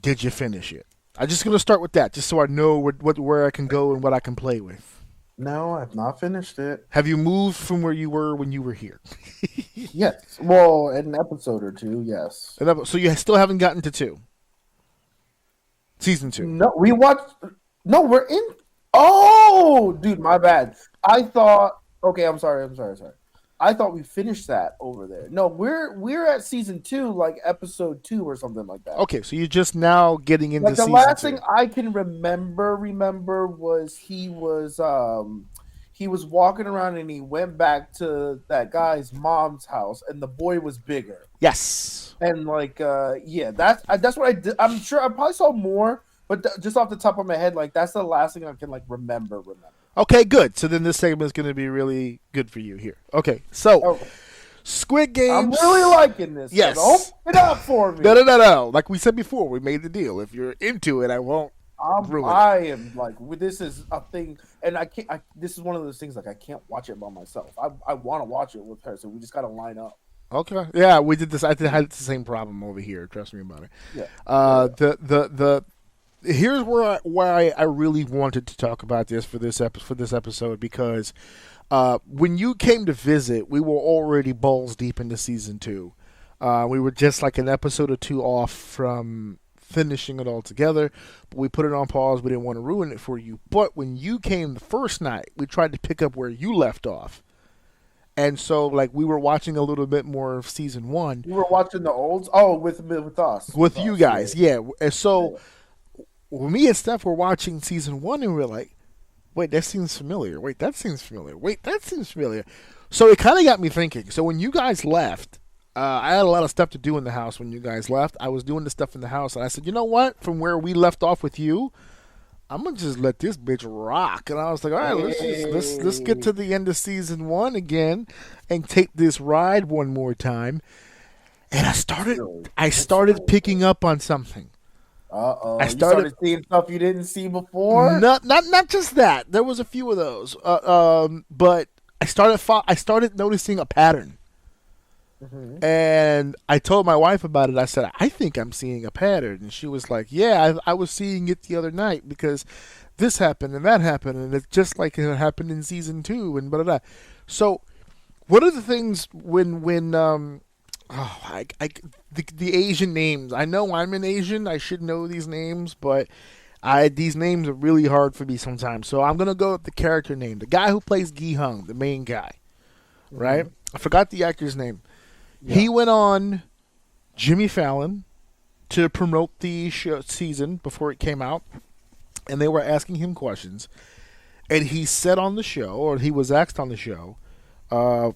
did you finish it? I'm just gonna start with that, just so I know where I can go and what I can play with. No, I've not finished it. Have you moved from where you were when you were here? Yes. Well, an episode or two, yes. So you still haven't gotten to season 2. No, we watched. No, we're in. Oh, dude, my bad. I thought. Okay, I'm sorry. I thought we finished that over there. No, we're at season 2, like episode 2 or something like that. Okay, so you're just now getting into Like the season last 2. thing I can remember was he was walking around and he went back to that guy's mom's house and the boy was bigger. Yes. And like yeah, that's what I did. I'm sure I probably saw more, but just off the top of my head, like that's the last thing I can like remember. Okay, good. So then this segment is going to be really good for you here. Okay, so Squid Game. I'm really liking this. Yes. So open it up for me. No. Like we said before, we made the deal. If you're into it, I won't ruin it. I am like, this is a thing, and I can't. This is one of those things like I can't watch it by myself. I want to watch it with her, so we just got to line up. Okay. Yeah, we did this. I had the same problem over here. Trust me about it. Yeah. Here's why I really wanted to talk about this for this episode because when you came to visit, we were already balls deep into season 2. We were just like an episode or 2 off from finishing it all together, but we put it on pause. We didn't want to ruin it for you. But when you came the first night, we tried to pick up where you left off. And so, like, we were watching a little bit more of season 1. You were watching the olds? Oh, with us. With you guys, yeah. And so, me and Steph were watching season 1, and we were like, wait, that seems familiar. Wait, that seems familiar. Wait, that seems familiar. So it kind of got me thinking. So when you guys left, I had a lot of stuff to do in the house when you guys left. I was doing the stuff in the house, and I said, you know what? From where we left off with you, I'm gonna just let this bitch rock. And I was like, all right, let's get to the end of season 1 again and take this ride one more time. And I started picking up on something. I started seeing stuff you didn't see before. Not just that. There was a few of those, but I started noticing a pattern. Mm-hmm. And I told my wife about it. I said, I think I'm seeing a pattern. And she was like, yeah, I was seeing it the other night because this happened and that happened. And it's just like it happened in season 2 and blah, blah, blah. So one of the things when the Asian names, I know I'm an Asian. I should know these names, but these names are really hard for me sometimes. So I'm going to go with the character name. The guy who plays Gi Hung, the main guy, right? I forgot the actor's name. Yeah. He went on Jimmy Fallon to promote the season before it came out, and they were asking him questions. And he said on the show, or he was asked on the show,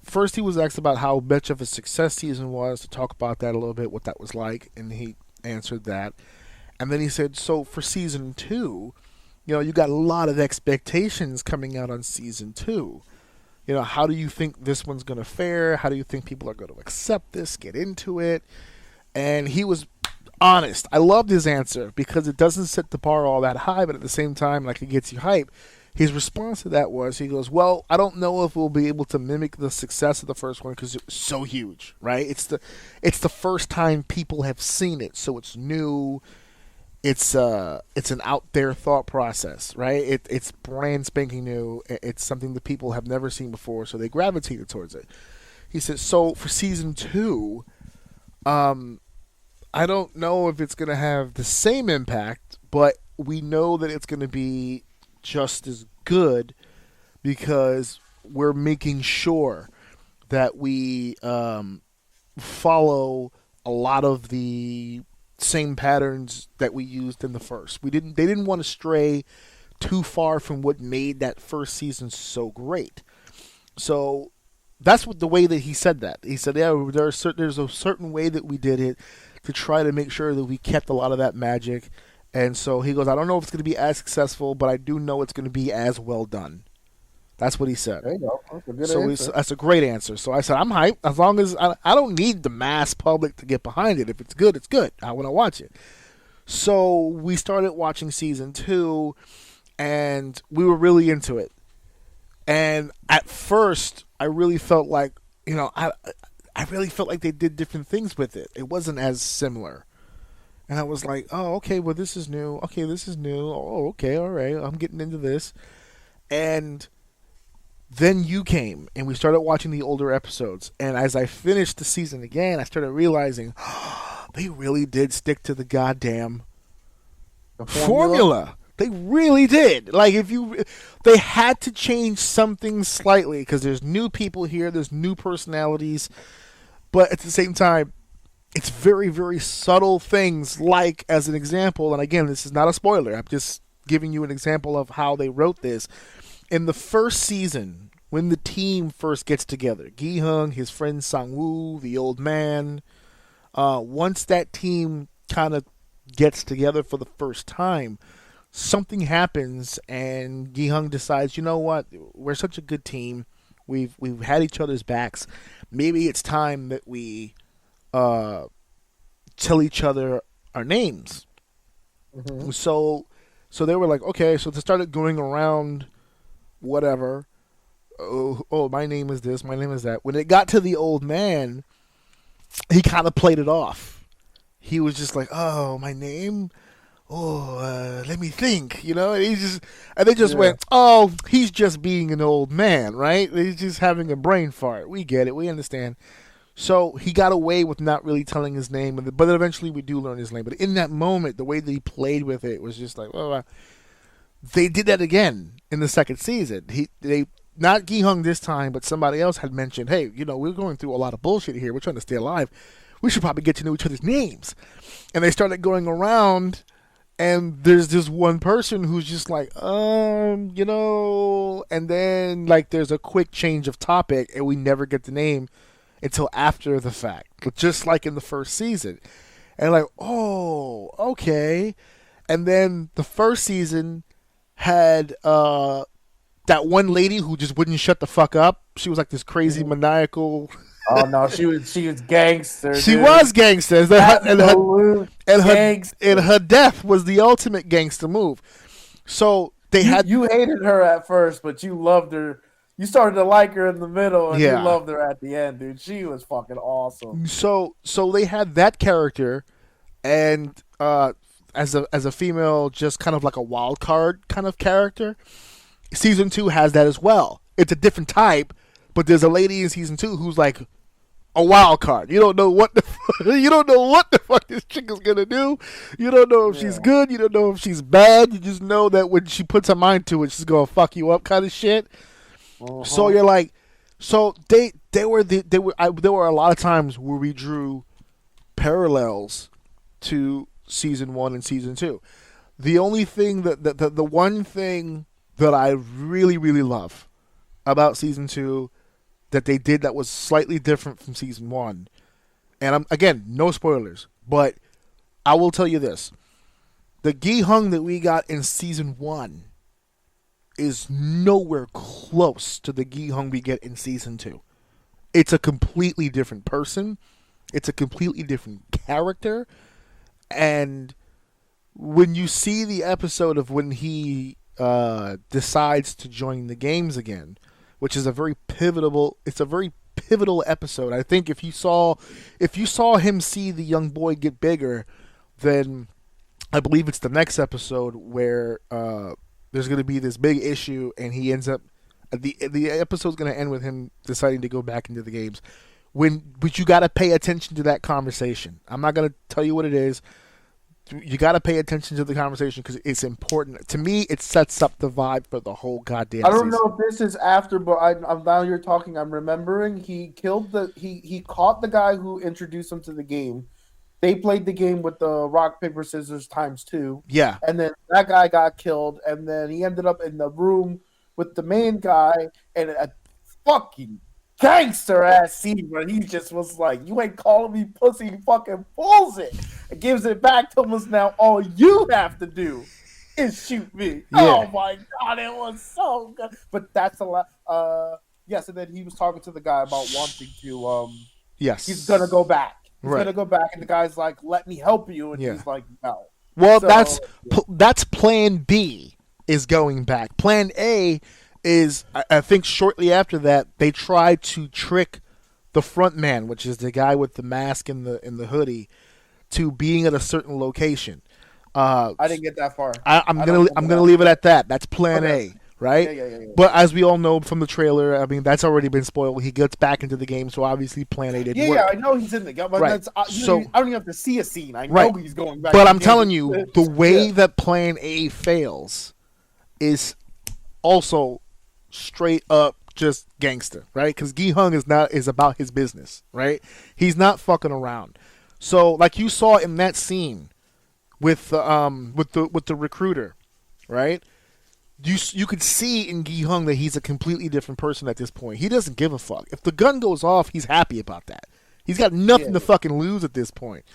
first he was asked about how much of a success season was, to talk about that a little bit, what that was like, and he answered that. And then he said, so for season 2, you got a lot of expectations coming out on season 2. How do you think this one's going to fare? How do you think people are going to accept this, get into it? And he was honest. I loved his answer because it doesn't set the bar all that high, but at the same time, like, it gets you hype. His response to that was, he goes, well, I don't know if we'll be able to mimic the success of the first one because it was so huge, right? It's the first time people have seen it, so it's new. It's an out there thought process, right? It's brand spanking new. It's something that people have never seen before, so they gravitated towards it. He said, so for season 2, I don't know if it's going to have the same impact, but we know that it's going to be just as good because we're making sure that we follow a lot of the same patterns that we used in the first. They didn't want to stray too far from what made that first season so great. So that's the way that he said that. He said, yeah, there's a certain way that we did it to try to make sure that we kept a lot of that magic. And so he goes, I don't know if it's going to be as successful, but I do know it's going to be as well done. That's what he said. There you go. That's a good answer. That's a great answer. So I said, I'm hyped. As long as I don't need the mass public to get behind it. If it's good, it's good. I want to watch it. So we started watching season 2, and we were really into it. And at first, I really felt like, I really felt like they did different things with it. It wasn't as similar. And I was like, oh, okay, well, this is new. Okay, this is new. Oh, okay, all right. I'm getting into this. And then you came, and we started watching the older episodes. And as I finished the season again, I started realizing they really did stick to the goddamn formula. They really did. Like, they had to change something slightly because there's new people here, there's new personalities, but at the same time, it's very, very subtle things. Like, as an example, and again, this is not a spoiler. I'm just giving you an example of how they wrote this. In the first season, when the team first gets together, Gi-hung, his friend Sang-woo, the old man, once that team kind of gets together for the first time, something happens, and Gi-hung decides, you know what? We're such a good team. We've had each other's backs. Maybe it's time that we tell each other our names. Mm-hmm. So they were like, okay. So they started going around, whatever. Oh, my name is this. My name is that. When it got to the old man, he kind of played it off. He was just like, oh, my name. Oh, let me think, and they just went, oh, he's just being an old man, right? He's just having a brain fart. We get it. We understand. So he got away with not really telling his name, but eventually we do learn his name. But in that moment, the way that he played with it was just like, oh, they did that again in the second season. They not Gi-hung this time, but somebody else had mentioned, hey, we're going through a lot of bullshit here. We're trying to stay alive. We should probably get to know each other's names. And they started going around. And there's this one person who's just like, and then like there's a quick change of topic, and we never get the name until after the fact, just like in the first season. And like, oh, okay. And then the first season had that one lady who just wouldn't shut the fuck up. She was like this crazy maniacal. Oh no, she was gangster. She was gangster, and her death was the ultimate gangster move. So they you hated her at first, but you loved her. You started to like her in the middle, and you loved her at the end, dude. She was fucking awesome. So they had that character, and as a female, just kind of like a wild card kind of character. Season 2 has that as well. It's a different type, but there's a lady in season 2 who's like a wild card. You don't know what the fuck this chick is gonna do. You don't know if she's good. You don't know if she's bad. You just know that when she puts her mind to it, she's gonna fuck you up, kind of shit. Uh-huh. So you're like, there were a lot of times where we drew parallels to season 1 and season 2. The only thing the one thing that I really, really love about season 2 that they did that was slightly different from season 1, and again, no spoilers, but I will tell you this: the Gi-hung that we got in season 1 is nowhere close to the Gi-hung we get in season 2. It's a completely different person. It's a completely different character, and when you see the episode of when he decides to join the games again, which is a very pivotal episode. I think if you saw him see the young boy get bigger, then I believe it's the next episode where there's going to be this big issue, and he ends up the episode's going to end with him deciding to go back into the games. But you got to pay attention to that conversation. I'm not going to tell you what it is. You got to pay attention to the conversation because it's important. To me, it sets up the vibe for the whole goddamn I don't season. know if this is after, but I'm now you're talking. I'm remembering he caught the guy who introduced him to the game. They played the game with the rock, paper, scissors ×2. Yeah. And then that guy got killed, and then he ended up in the room with the main guy, and a fucking gangster ass scene where he just was like, "You ain't calling me pussy," he fucking pulls it and gives it back to us. Now all you have to do is shoot me. Yeah. Oh my god, it was so good. But that's a lot. Yes, and then he was talking to the guy about wanting to. Yes, he's gonna go back. He's gonna go back, and the guy's like, "Let me help you," and he's like, "No." Well, so, that's Plan B is going back. Plan A is, I think, shortly after that they tried to trick the front man, which is the guy with the mask and the hoodie, to being at a certain location. I didn't get that far. I'm gonna leave it at that. That's Plan Okay. A, right? Yeah. But as we all know from the trailer, I mean that's already been spoiled. He gets back into the game, so obviously Plan A didn't work. Yeah, I know he's in the game, but Right. I don't even have to see a scene. I know Right. he's going back. But to I'm the telling game. you, the way that Plan A fails is also straight up just gangster, right? Because Gi Hung is about his business, right? He's not fucking around. So like you saw in that scene with the recruiter, right? You could see in Gi Hung that he's a completely different person at this point. He doesn't give a fuck. If the gun goes off, he's happy about that. He's got nothing to fucking lose at this point.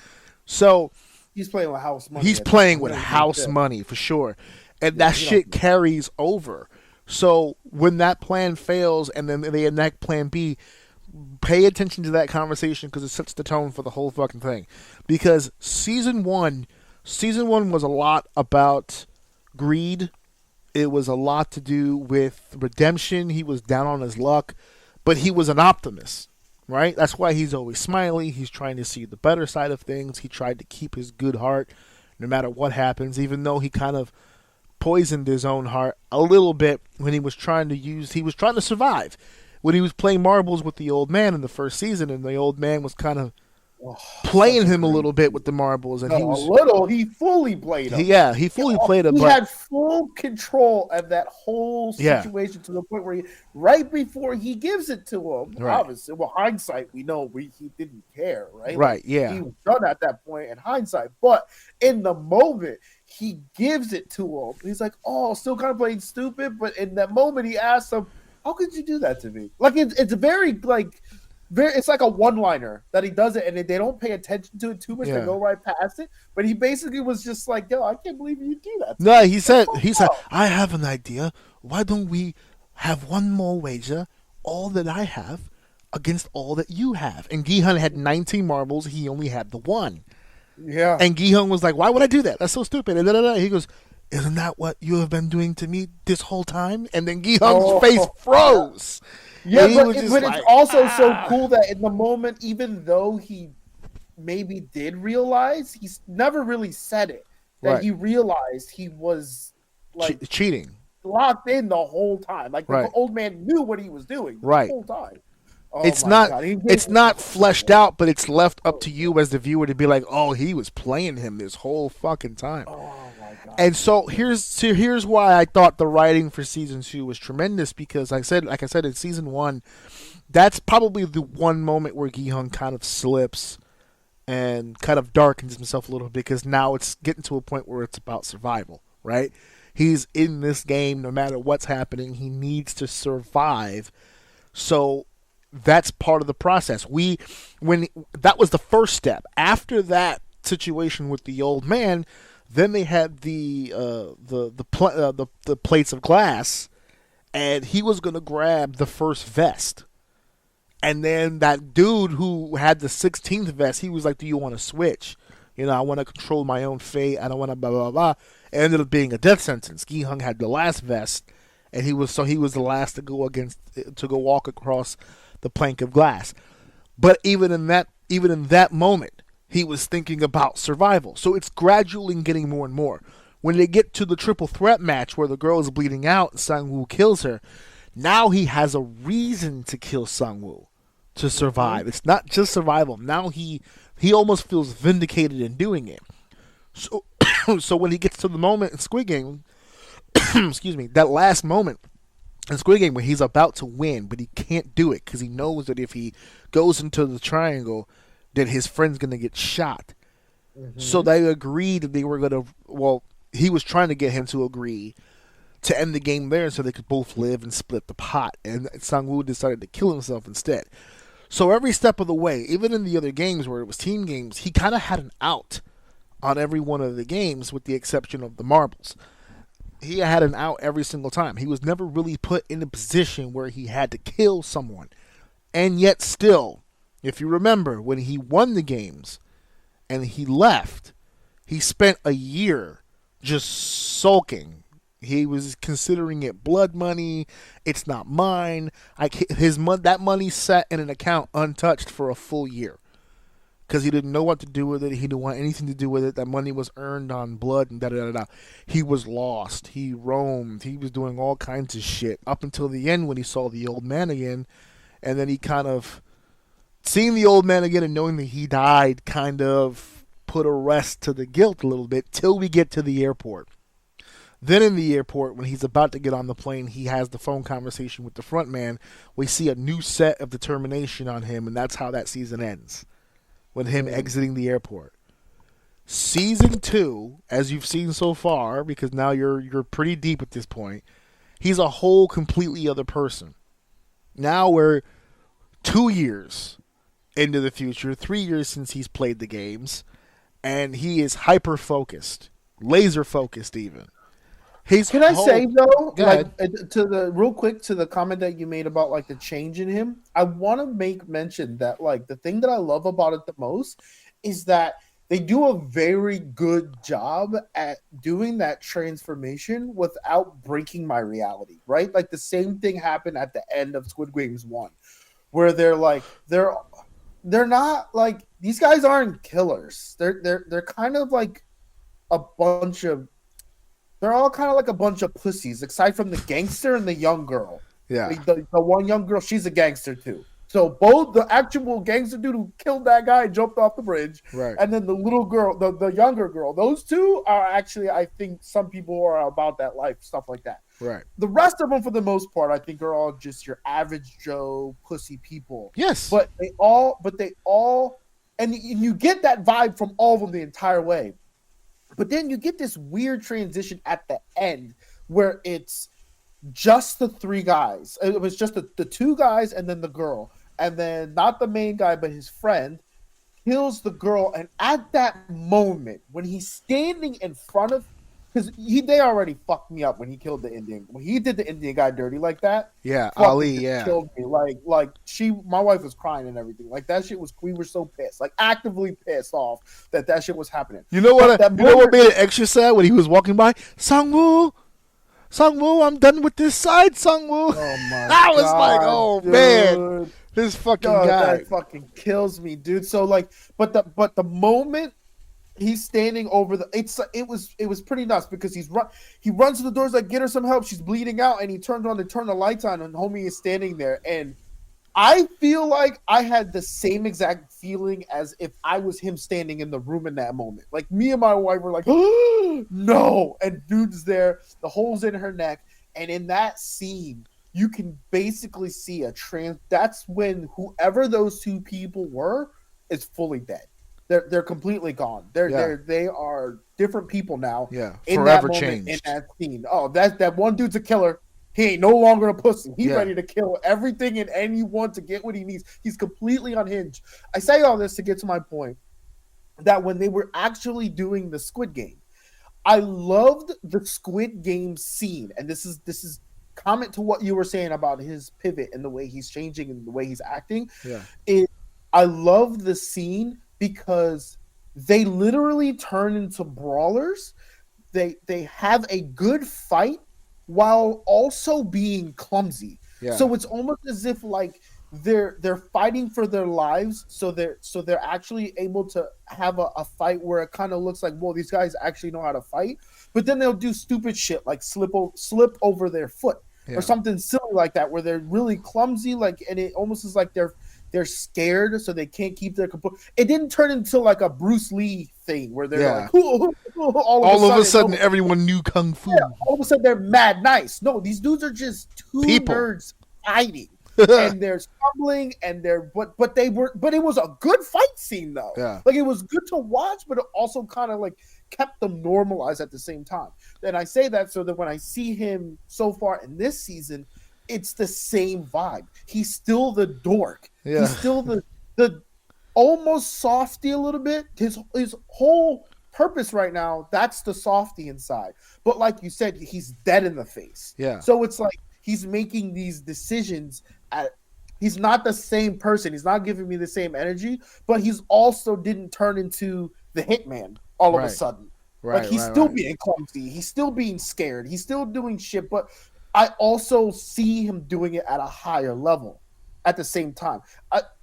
So he's playing with house money. He's playing with house money for sure, and that shit carries over. So when that plan fails, and then they enact Plan B, pay attention to that conversation because it sets the tone for the whole fucking thing. Because season one was a lot about greed. It was a lot to do with redemption. He was down on his luck, but he was an optimist, right? That's why he's always smiling. He's trying to see the better side of things. He tried to keep his good heart no matter what happens, even though he kind of poisoned his own heart a little bit when he was trying to survive. When he was playing marbles with the old man in the first season, and the old man was kind of playing him a little bit with the marbles, and he fully played him. He fully played him. He had full control of that whole situation to the point where right before he gives it to him, obviously, well, hindsight, we know he didn't care, right? Right, yeah. He was done at that point in hindsight, but in the moment, he gives it to him. He's like, oh, still kind of playing stupid, but in that moment, he asks him, how could you do that to me? Like, it's very, it's like a one-liner that he does it, and they don't pay attention to it too much. They go right past it. But he basically was just like, "Yo, I can't believe you do that." No, he said, "I have an idea. Why don't we have one more wager, all that I have, against all that you have?" And Gi Hung had 19 marbles. He only had the one. Yeah. And Gi Hung was like, "Why would I do that? That's so stupid." And he goes, "Isn't that what you have been doing to me this whole time?" And then Gi Hung's face froze. Yeah, but it's also so cool that in the moment, even though he maybe did realize, he's never really said it, that he realized he was cheating, locked in the whole time. Like the old man knew what he was doing the whole time. Oh, it's not fleshed out, but it's left up to you as the viewer to be like, oh, he was playing him this whole fucking time. Oh my God. And so here's why I thought the writing for season 2 was tremendous, because like I said in season 1, that's probably the one moment where Gi Hung kind of slips and kind of darkens himself a little bit, because now it's getting to a point where it's about survival, right? He's in this game no matter what's happening. He needs to survive. So that's part of the process. That was the first step. After that situation with the old man, then they had the plates of glass, and he was gonna grab the first vest. And then that dude who had the 16th vest, he was like, "Do you want to switch? I want to control my own fate. I don't want to blah blah blah." It ended up being a death sentence. Gi Hung had the last vest, and he was the last to go walk across the plank of glass. But even in that moment, he was thinking about survival. So it's gradually getting more and more. When they get to the triple threat match where the girl is bleeding out and Sang-woo kills her, now he has a reason to kill Sang-woo to survive. It's not just survival. Now he almost feels vindicated in doing it. So when he gets to the moment in Squid Game, excuse me, that last moment in Squid Game where he's about to win, but he can't do it because he knows that if he goes into the triangle, that his friend's going to get shot. Mm-hmm. So they agreed that they were going to, he was trying to get him to agree to end the game there so they could both live and split the pot. And Sang-woo decided to kill himself instead. So every step of the way, even in the other games where it was team games, he kind of had an out on every one of the games with the exception of the marbles. He had an out every single time. He was never really put in a position where he had to kill someone. And yet still, if you remember, when he won the games and he left, he spent a year just sulking. He was considering it blood money. It's not mine. That money sat in an account untouched for a full year. because he didn't know what to do with it. He didn't want anything to do with it. That money was earned on blood and da da da da. He was lost. He roamed. He was doing all kinds of shit up until the end when he saw the old man again, and then he kind of seeing the old man again and knowing that he died kind of put a rest to the guilt a little bit till we get to the airport. Then in the airport, when he's about to get on the plane, he has the phone conversation with the front man. We see a new set of determination on him, and that's how that season ends, with him exiting the airport. Season 2, as you've seen so far, because now you're pretty deep at this point, he's a whole completely other person. Now we're 2 years into the future, 3 years since he's played the games, and he is hyper focused, laser focused even. Can I say though, like to the real quick to the comment that you made about like the change in him, I want to make mention that like the thing that I love about it the most is that they do a very good job at doing that transformation without breaking my reality, right? Like the same thing happened at the end of Squid Games 1, where they're not like, these guys aren't killers. They're kind of like a bunch of, they're all kind of like a bunch of pussies, aside from the gangster and the young girl. Yeah. The one young girl, she's a gangster too. So both the actual gangster dude who killed that guy jumped off the bridge, right, and then the little girl, the younger girl, those two are actually, I think some people are about that life, stuff like that. Right. The rest of them, for the most part, I think are all just your average Joe pussy people. Yes. But they all, and you get that vibe from all of them the entire way. But then you get this weird transition at the end where it's just the three guys. It was just the two guys and then the girl. And then not the main guy, but his friend kills the girl. And at that moment, when he's standing in front of, because they already fucked me up when he killed the Indian. When he did the Indian guy dirty like that. Yeah, Ali, yeah. Killed me. My wife was crying and everything. Like that shit was, we were so pissed. Like actively pissed off that shit was happening. You know what? What made it extra sad when he was walking by? Sangwoo, I'm done with this side, Sangwoo. Oh my I was God, like, oh dude. man, this fucking guy. That fucking kills me, dude. So like, but the moment he's standing over it was pretty nuts because he runs to the doors like, get her some help, she's bleeding out, and he turns on to turn the lights on, and homie is standing there, and I feel like I had the same exact feeling as if I was him standing in the room in that moment. Like me and my wife were like, oh, no, and dude's there, the hole's in her neck, and in that scene you can basically see that's when whoever those two people were is fully dead. They're completely gone. They are different people now. Yeah, in forever that moment, changed. in that scene. Oh, that one dude's a killer. He ain't no longer a pussy. He's ready to kill everything and anyone to get what he needs. He's completely unhinged. I say all this to get to my point that when they were actually doing the Squid Game, I loved the Squid Game scene, and this is comment to what you were saying about his pivot and the way he's changing and the way he's acting. Yeah, I love the scene because they literally turn into brawlers. They have a good fight while also being clumsy. Yeah. So it's almost as if like they're fighting for their lives. So they're actually able to have a fight where it kind of looks like, well, these guys actually know how to fight. But then they'll do stupid shit like slip over their foot or something silly like that, where they're really clumsy, like, and it almost is like they're scared, so they can't keep their composure. It didn't turn into like a Bruce Lee thing where they're like, all of a sudden everyone knew kung fu. Yeah, all of a sudden they're mad nice. No, these dudes are just two nerds fighting, and they're stumbling, and but it was a good fight scene though. Yeah, like it was good to watch, but it also kind of like kept them normalized at the same time. And I say that so that when I see him so far in this season, it's the same vibe. He's still the dork. Yeah. He's still the almost softy a little bit. His whole purpose right now, that's the softy inside. But like you said, he's dead in the face. Yeah. So it's like he's making these decisions he's not the same person. He's not giving me the same energy, but he's also didn't turn into the hitman all of a sudden. Right. Like he's still being clumsy. He's still being scared. He's still doing shit, but I also see him doing it at a higher level at the same time.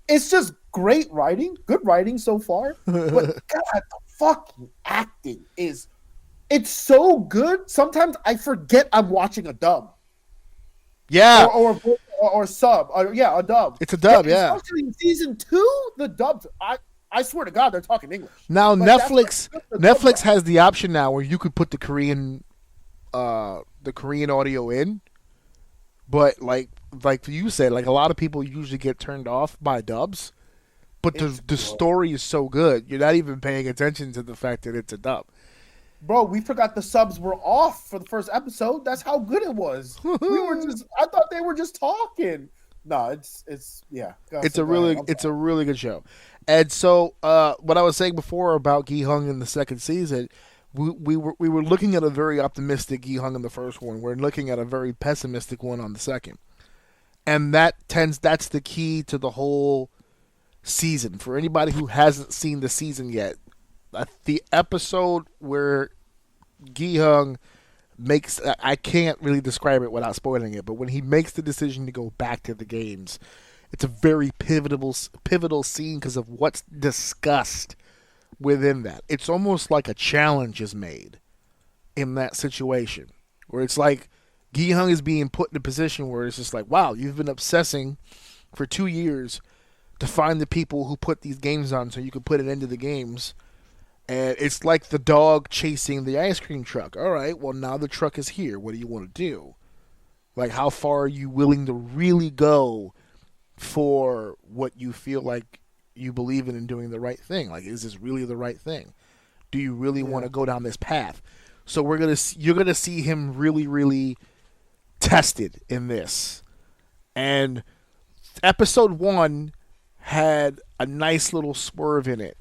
It's just great writing, good writing so far. But God, the fucking acting it's so good. Sometimes I forget I'm watching a dub. Yeah. Or sub. Yeah, a dub. It's a dub, yeah. Especially in season 2, the dubs. I swear to God, they're talking English. Now Like, Netflix has the option now where you could put the Korean audio in, but like you said, like a lot of people usually get turned off by dubs. But the story is so good, you're not even paying attention to the fact that it's a dub. Bro, we forgot the subs were off for the first episode. That's how good it was. I thought they were just talking. No, it's yeah. It's a really good show. And so what I was saying before about Gi Hung in the second season, we were looking at a very optimistic Gi Hung in the first one. We're looking at a very pessimistic one on the second. And that's the key to the whole season. For anybody who hasn't seen the season yet, the episode where Gi Hung makes, I can't really describe it without spoiling it, but when he makes the decision to go back to the games, it's a very pivotal scene because of what's discussed within that. It's almost like a challenge is made in that situation, where it's like Gi Hung is being put in a position where it's just like, wow, you've been obsessing for 2 years to find the people who put these games on so you can put an end to the games. And it's like the dog chasing the ice cream truck. All right, well, now the truck is here. What do you want to do? Like, how far are you willing to really go for what you feel like you believe in and doing the right thing? Like, is this really the right thing? Do you really want to go down this path? So you're gonna see him really, really tested in this. And episode 1 had a nice little swerve in it.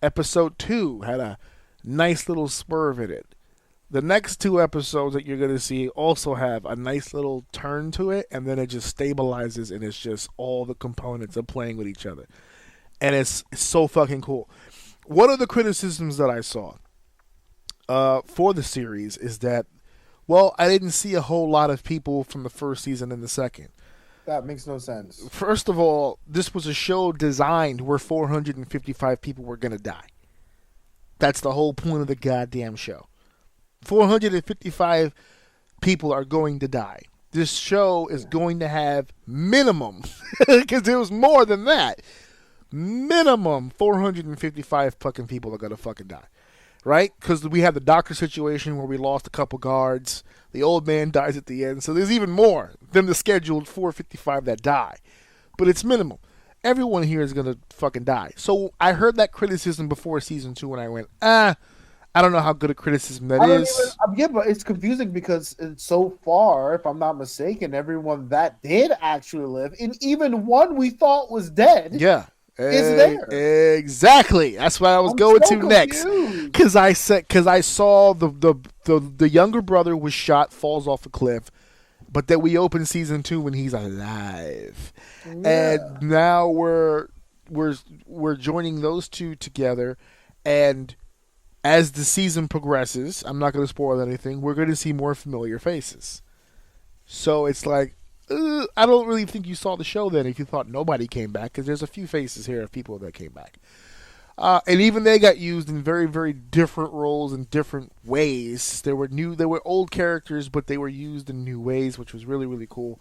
Episode 2 had a nice little swerve in it. The next 2 episodes that you're going to see also have a nice little turn to it, and then it just stabilizes, and it's just all the components are playing with each other. And it's so fucking cool. One of the criticisms that I saw for the series is that, well, I didn't see a whole lot of people from the first season in the second. That makes no sense. First of all, this was a show designed where 455 people were going to die. That's the whole point of the goddamn show. 455 people are going to die. This show is going to have minimum, because there was more than that, minimum 455 fucking people are going to fucking die. Right? Because we have the doctor situation where we lost a couple guards. The old man dies at the end. So there's even more than the scheduled 455 that die. But it's minimal. Everyone here is going to fucking die. So I heard that criticism before season 2 and I went, I don't know how good a criticism that is. Yeah, but it's confusing because so far, if I'm not mistaken, everyone that did actually live, and even one we thought was dead. Yeah. Is there exactly? That's what I was going to next. Because I saw the younger brother was shot, falls off a cliff, but then we open season 2 when he's alive, and now we're joining those two together, and as the season progresses, I'm not going to spoil anything. We're going to see more familiar faces. So it's like, I don't really think you saw the show then if you thought nobody came back, because there's a few faces here of people that came back. And even they got used in very, very different roles in different ways. There were old characters, but they were used in new ways, which was really, really cool.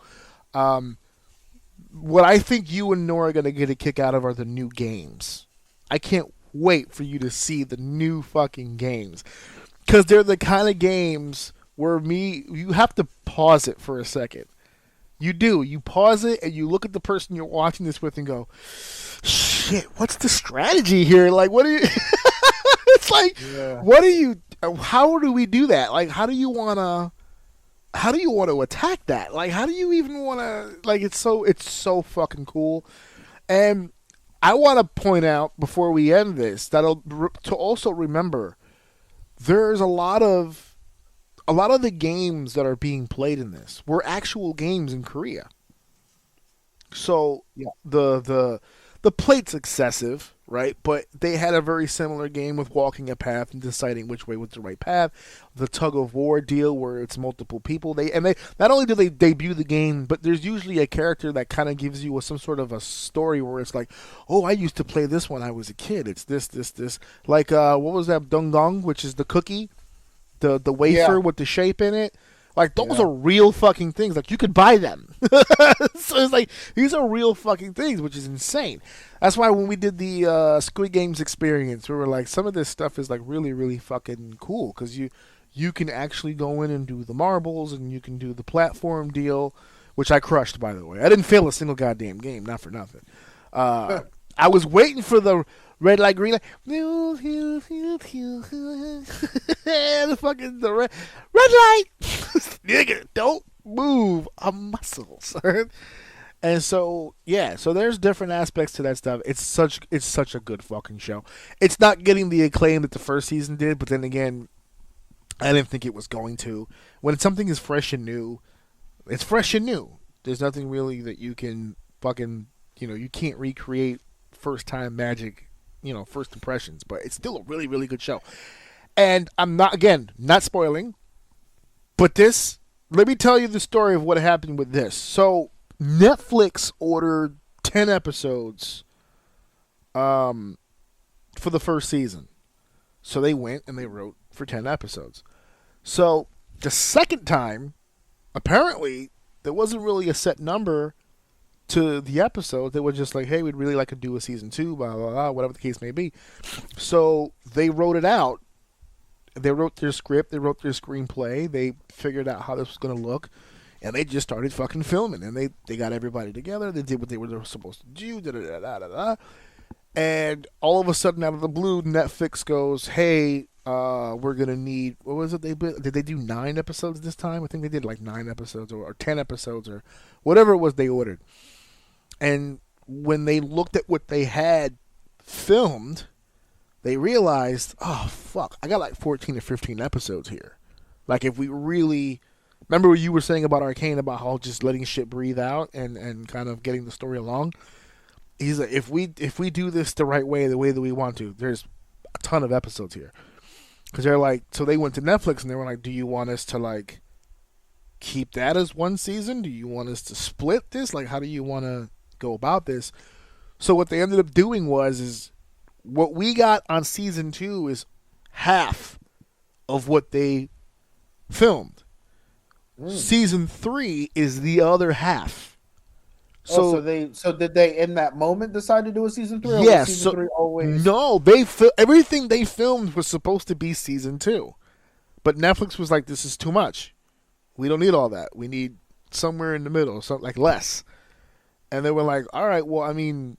What I think you and Nora are going to get a kick out of are the new games. I can't wait for you to see the new fucking games, because they're the kind of games where you have to pause it for a second. You do. You pause it and you look at the person you're watching this with and go, shit, what's the strategy here? Like, what do you... It's like, what do you... How do we do that? Like, how do you want to attack that? Like, how do you even want to... Like, it's so fucking cool. And I want to point out, before we end this, to also remember, there's a lot of the games that are being played in this were actual games in Korea. So the plate's excessive, right? But they had a very similar game with walking a path and deciding which way was the right path. The tug of war deal where it's multiple people. They not only do they debut the game, but there's usually a character that kind of gives you some sort of a story where it's like, oh, I used to play this when I was a kid. It's this. Like what was that Dong, which is the cookie, the wafer with the shape in it. Like, those are real fucking things. Like, you could buy them. So it's like, these are real fucking things, which is insane. That's why when we did the Squid Games experience, we were like, some of this stuff is, like, really, really fucking cool. Because you can actually go in and do the marbles, and you can do the platform deal, which I crushed, by the way. I didn't fail a single goddamn game, not for nothing. I was waiting for the red light, green light. the red light. Nigga, don't move a muscle, sir. And so, yeah, so there's different aspects to that stuff. It's such a good fucking show. It's not getting the acclaim that the first season did, but then again, I didn't think it was going to. When something is fresh and new, it's fresh and new. There's nothing really that you can fucking, you can't recreate first time magic, first impressions, but it's still a really, really good show. And I'm not spoiling, but let me tell you the story of what happened with this. So Netflix ordered 10 episodes for the first season. So they went and they wrote for 10 episodes. So the second time, apparently there wasn't really a set number to the episode. They were just like, hey, we'd really like to do a season 2, blah, blah, blah, whatever the case may be. So they wrote it out. They wrote their script. They wrote their screenplay. They figured out how this was going to look. And they just started fucking filming. And they got everybody together. They did what they were supposed to do. Da-da-da-da-da-da. And all of a sudden, out of the blue, Netflix goes, hey, we're going to need... What was it? Did they do 9 episodes this time? I think they did like 9 episodes or 10 episodes or whatever it was they ordered. And when they looked at what they had filmed, they realized, oh, fuck, I got like 14 or 15 episodes here. Like, if we really... Remember what you were saying about Arcane, about how just letting shit breathe out and kind of getting the story along? He's like, if we do this the right way, the way that we want to, there's a ton of episodes here. Because they're like... So they went to Netflix and they were like, do you want us to, like, keep that as one season? Do you want us to split this? Like, how do you want to go about this? So what they ended up doing is what we got on season 2 is half of what they filmed. Season 3 is the other half. So did they in that moment decide to do a season 3? Yes. Season 3 always... No, everything they filmed was supposed to be season 2, but Netflix was like, this is too much. We don't need all that. We need somewhere in the middle, something like less. And they were like, all right, well, I mean,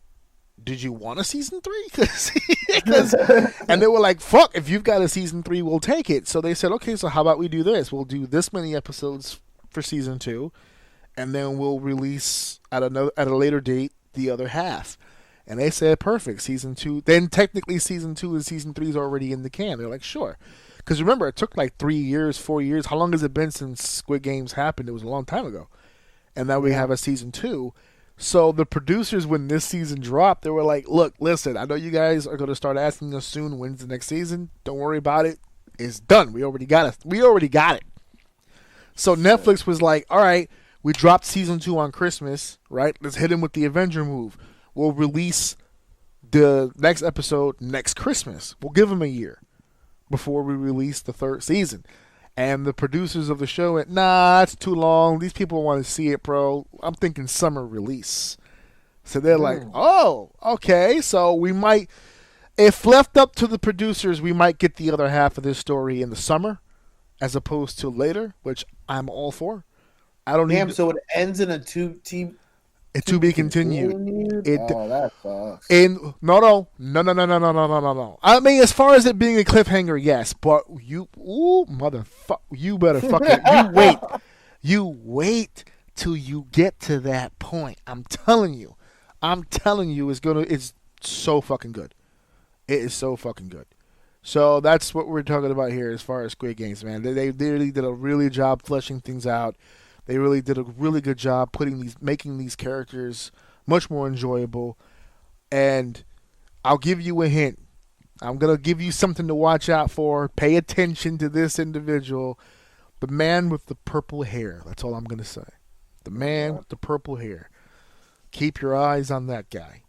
did you want a season 3? And they were like, fuck, if you've got a season 3, we'll take it. So they said, okay, so how about we do this? We'll do this many episodes for season 2, and then we'll release at a later date the other half. And they said, perfect, season 2. Then technically season 2 and season 3 is already in the can. They're like, sure. Because remember, it took like 3 years, 4 years. How long has it been since Squid Games happened? It was a long time ago. And now we have a season 2. So the producers, when this season dropped, they were like, look, listen, I know you guys are going to start asking us soon, when's the next season? Don't worry about it. It's done. We already got it. So Netflix was like, all right, we dropped season 2 on Christmas, right? Let's hit him with the Avenger move. We'll release the next episode next Christmas. We'll give him a year before we release the 3rd season. And the producers of the show went, nah, it's too long. These people want to see it, bro. I'm thinking summer release. So they're like, oh, okay. So we might, if left up to the producers, we might get the other half of this story in the summer as opposed to later, which I'm all for. I don't Damn, so it ends in a two-team... To be continued. That sucks. No. I mean, as far as it being a cliffhanger, yes. But you better fucking, you wait till you get to that point. I'm telling you, it's so fucking good. It is so fucking good. So that's what we're talking about here as far as Squid Games, man. They really did a really job fleshing things out. They really did a really good job making these characters much more enjoyable. And I'll give you a hint. I'm going to give you something to watch out for. Pay attention to this individual. The man with the purple hair. That's all I'm going to say. The man with the purple hair. Keep your eyes on that guy.